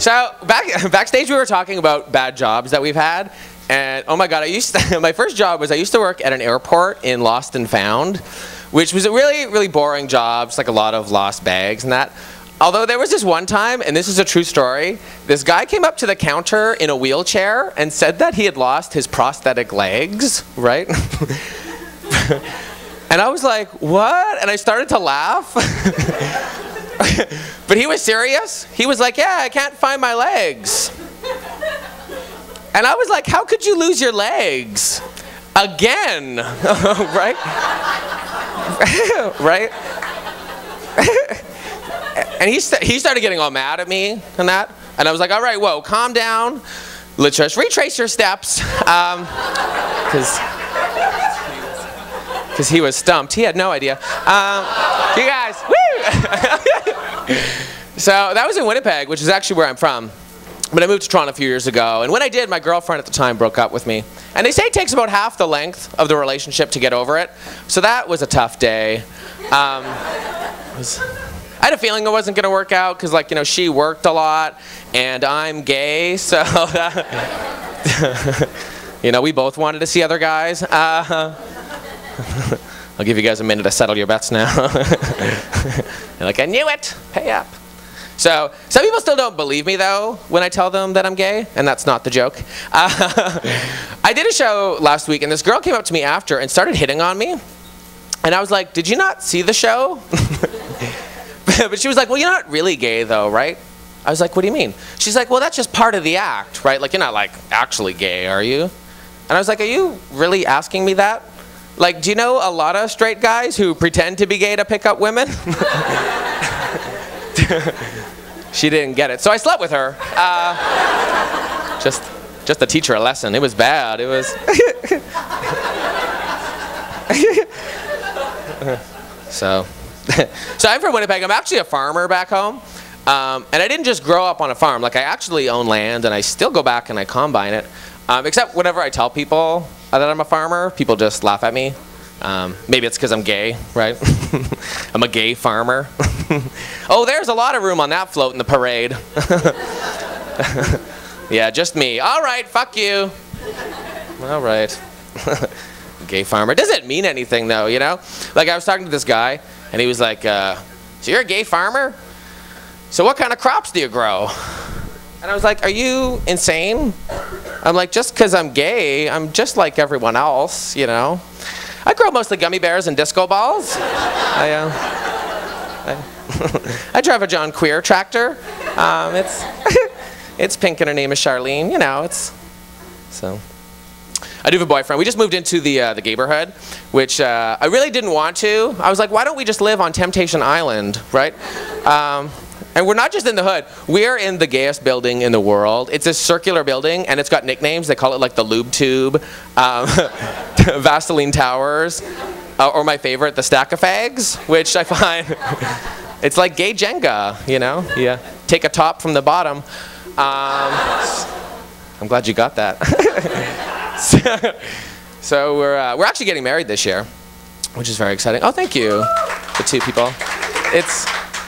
So backstage we were talking about bad jobs that we've had, and oh my god, my first job was I used to work at an airport in Lost and Found, which was a really, really boring job, just like a lot of lost bags and that. Although there was this one time, and this is a true story, this guy came up to the counter in a wheelchair and said that he had lost his prosthetic legs, right? And I was like, what? And I started to laugh. But he was serious. He was like, yeah, I can't find my legs. And I was like, how could you lose your legs? Again, right? Right? And he started getting all mad at me and that. And I was like, all right, whoa, calm down. Let's just retrace your steps. Because he was stumped. He had no idea. You guys, woo! So that was in Winnipeg, which is actually where I'm from. But I moved to Toronto a few years ago. And when I did, my girlfriend at the time broke up with me. And they say it takes about half the length of the relationship to get over it. So that was a tough day. I had a feeling it wasn't going to work out because, like, you know, she worked a lot and I'm gay. So, you know, we both wanted to see other guys. I'll give you guys a minute to settle your bets now. You're like, I knew it. Pay up. So some people still don't believe me, though, when I tell them that I'm gay, and that's not the joke. I did a show last week, and this girl came up to me after and started hitting on me. And I was like, did you not see the show? But she was like, well, you're not really gay, though, right? I was like, what do you mean? She's like, well, that's just part of the act, right? Like, you're not, like, actually gay, are you? And I was like, are you really asking me that? Like, do you know a lot of straight guys who pretend to be gay to pick up women? She didn't get it. So I slept with her. Just to teach her a lesson. It was bad. It was... So I'm from Winnipeg. I'm actually a farmer back home. And I didn't just grow up on a farm. Like, I actually own land, and I still go back and I combine it. Except whenever I tell people that I'm a farmer, people just laugh at me. Maybe it's because I'm gay, right? I'm a gay farmer. Oh, there's a lot of room on that float in the parade. Yeah, just me. All right, fuck you. All right. Gay farmer. It doesn't mean anything, though, you know? Like, I was talking to this guy, and he was like, so you're a gay farmer? So what kind of crops do you grow? And I was like, are you insane? I'm like, just because I'm gay, I'm just like everyone else, you know? I grow mostly gummy bears and disco balls. I drive a John Queer tractor. It's pink and her name is Charlene, you know, so. I do have a boyfriend. We just moved into the neighborhood, which I really didn't want to. I was like, why don't we just live on Temptation Island, right? And we're not just in the hood. We're in the gayest building in the world. It's a circular building, and it's got nicknames. They call it like the Lube Tube, Vaseline Towers, or my favorite, the Stack of Fags, which I find, it's like gay Jenga, you know? Yeah. Take a top from the bottom. I'm glad you got that. So we're actually getting married this year, which is very exciting. Oh, thank you, the two people.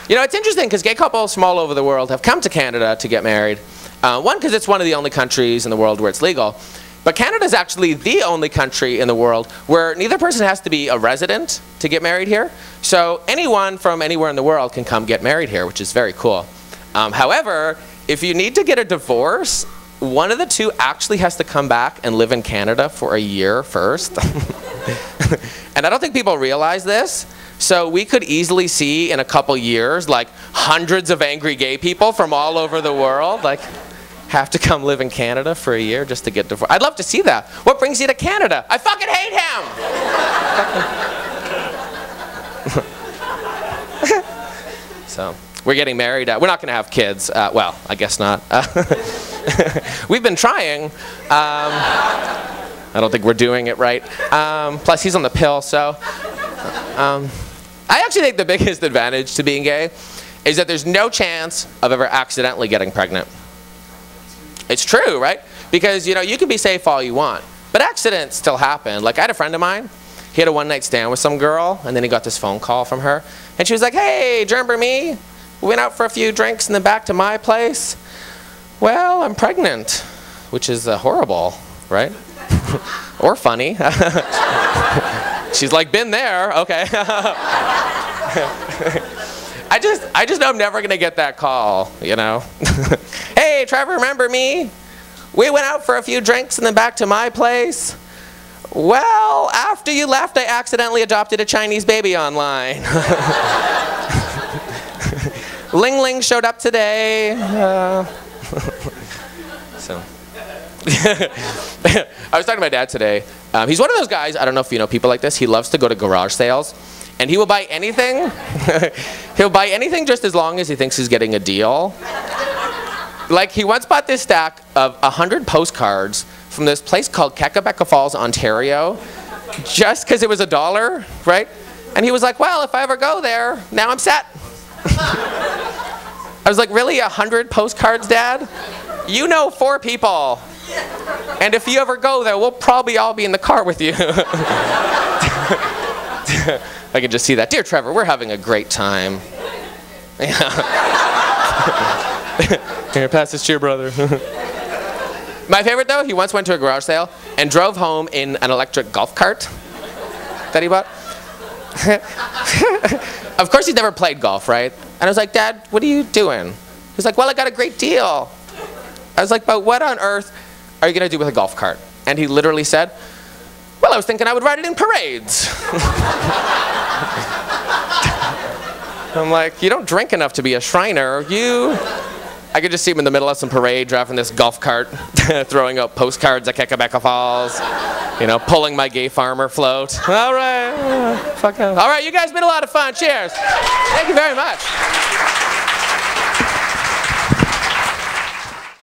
You know, it's interesting because gay couples from all over the world have come to Canada to get married. One, because it's one of the only countries in the world where it's legal. But Canada is actually the only country in the world where neither person has to be a resident to get married here. So anyone from anywhere in the world can come get married here, which is very cool. However, if you need to get a divorce, one of the two actually has to come back and live in Canada for a year first. And I don't think people realize this. So we could easily see in a couple years, like, hundreds of angry gay people from all over the world, like, have to come live in Canada for a year just to get divorced. I'd love to see that. What brings you to Canada? I fucking hate him! So, we're getting married. We're not going to have kids. Well, I guess not. We've been trying. I don't think we're doing it right. Plus, he's on the pill, so... I actually think the biggest advantage to being gay is that there's no chance of ever accidentally getting pregnant. It's true, right? Because, you know, you can be safe all you want, but accidents still happen. Like, I had a friend of mine. He had a one-night stand with some girl, and then he got this phone call from her. And she was like, hey, do you remember me? We went out for a few drinks and then back to my place. Well, I'm pregnant, which is horrible, right? Or funny. She's like, been there, okay. I just know I'm never gonna get that call, you know? Hey, Trevor, remember me? We went out for a few drinks and then back to my place. Well, after you left, I accidentally adopted a Chinese baby online. Ling Ling showed up today. So. I was talking to my dad today. He's one of those guys, I don't know if you know people like this, he loves to go to garage sales. And he will buy anything. He'll buy anything just as long as he thinks he's getting a deal. Like, he once bought this stack of 100 postcards from this place called Kekabeka Falls, Ontario, just because it was $1, right? And he was like, well, if I ever go there, now I'm set. I was like, really, 100 postcards, Dad? You know 4 people. And if you ever go there, we'll probably all be in the car with you. I can just see that. Dear Trevor, we're having a great time. Here, pass this to your brother. My favorite, though, he once went to a garage sale and drove home in an electric golf cart that he bought. Of course, he's never played golf, right? And I was like, Dad, what are you doing? He's like, well, I got a great deal. I was like, but what on earth are you going to do with a golf cart? And he literally said, well, I was thinking I would ride it in parades. I'm like, you don't drink enough to be a Shriner. I could just see him in the middle of some parade driving this golf cart, throwing out postcards at Kekabeka Falls, you know, pulling my gay farmer float. All right, fuck off. All right, you guys been a lot of fun. Cheers. Thank you very much.